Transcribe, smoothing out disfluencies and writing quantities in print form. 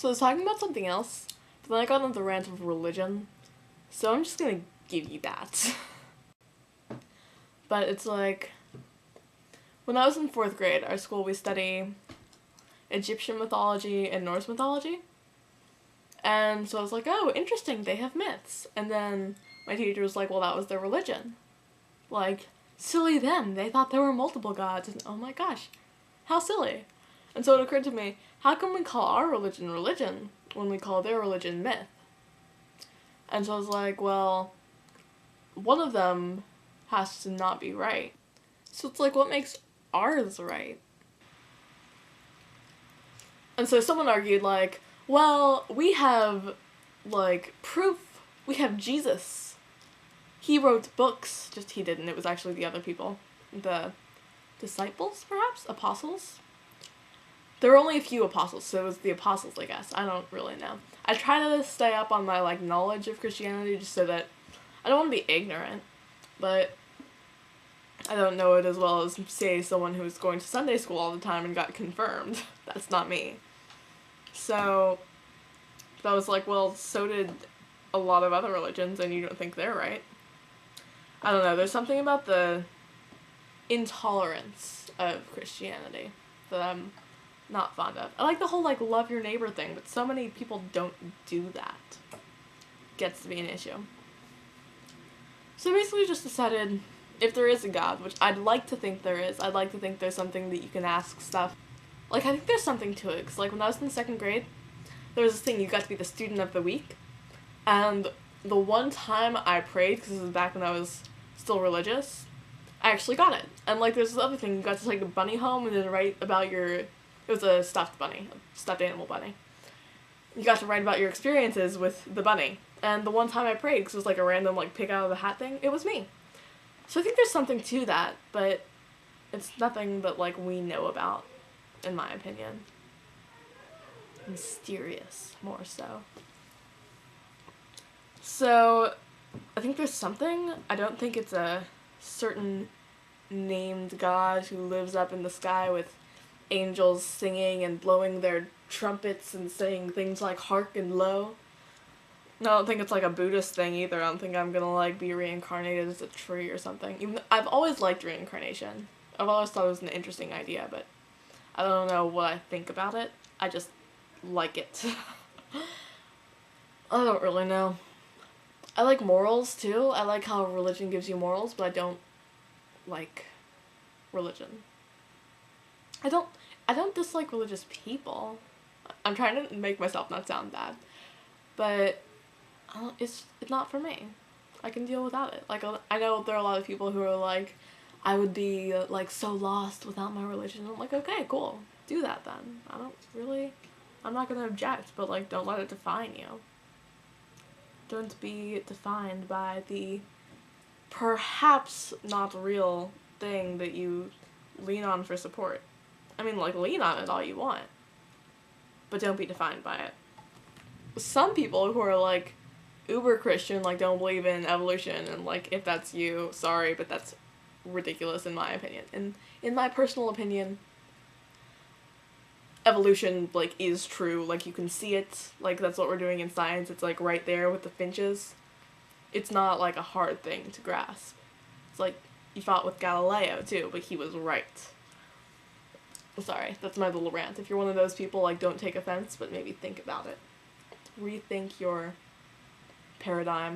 So I was talking about something else, but then I got on the rant of religion, so I'm just gonna give you that. But it's like, when I was in 4th grade, our school, we study Egyptian mythology and Norse mythology. And so I was like, oh, interesting, they have myths. And then my teacher was like, well, that was their religion. Like, silly them, they thought there were multiple gods, and oh my gosh, how silly. And so it occurred to me, how come we call our religion religion when we call their religion myth? And so I was like, well, one of them has to not be right. So it's like, what makes ours right? And so someone argued, like, well, we have, like, proof. We have Jesus. He wrote books. Just he didn't. It was actually the other people. The disciples, perhaps? Apostles? There were only a few apostles, so it was the apostles, I guess. I don't really know. I try to stay up on my, like, knowledge of Christianity just so that I don't want to be ignorant, but I don't know it as well as, say, someone who was going to Sunday school all the time and got confirmed. That's not me. So, I was like, well, so did a lot of other religions, and you don't think they're right. I don't know, there's something about the intolerance of Christianity that I'm not fond of. I like the whole, like, love your neighbor thing, but so many people don't do that. Gets to be an issue. So basically just decided, if there is a God, which I'd like to think there is, I'd like to think there's something that you can ask stuff. Like, I think there's something to it, because, like, when I was in 2nd grade, there was this thing, you got to be the student of the week, and the one time I prayed, because this was back when I was still religious, I actually got it. And, like, there's this other thing, you got to take a bunny home and then write about your, it was a stuffed bunny, a stuffed animal bunny. You got to write about your experiences with the bunny. And the one time I prayed, because it was, like, a random, like, pick out of the hat thing, it was me. So I think there's something to that, but it's nothing that, like, we know about, in my opinion. Mysterious, more so. So, I think there's something. I don't think it's a certain named god who lives up in the sky with angels singing and blowing their trumpets and saying things like hark and lo. I don't think it's like a Buddhist thing either. I don't think I'm gonna, like, be reincarnated as a tree or something. Even though I've always liked reincarnation. I've always thought it was an interesting idea, but I don't know what I think about it. I just like it. I don't really know. I like morals too. I like how religion gives you morals, but I don't like religion. I don't dislike religious people. I'm trying to make myself not sound bad, but it's not for me. I can deal without it. Like, I know there are a lot of people who are like, I would be, like, so lost without my religion. I'm like, okay, cool. Do that then. I'm not gonna object, but, like, don't let it define you. Don't be defined by the perhaps not real thing that you lean on for support. I mean, like, lean on it all you want, but don't be defined by it. Some people who are, like, uber Christian, like, don't believe in evolution, and, like, if that's you, sorry, but that's ridiculous in my opinion. And in my personal opinion, evolution, like, is true. Like, you can see it. Like, that's what we're doing in science. It's, like, right there with the finches. It's not, like, a hard thing to grasp. It's like, you fought with Galileo, too, but he was right. Sorry, that's my little rant. If you're one of those people, like, don't take offense, but maybe think about it. Rethink your paradigm.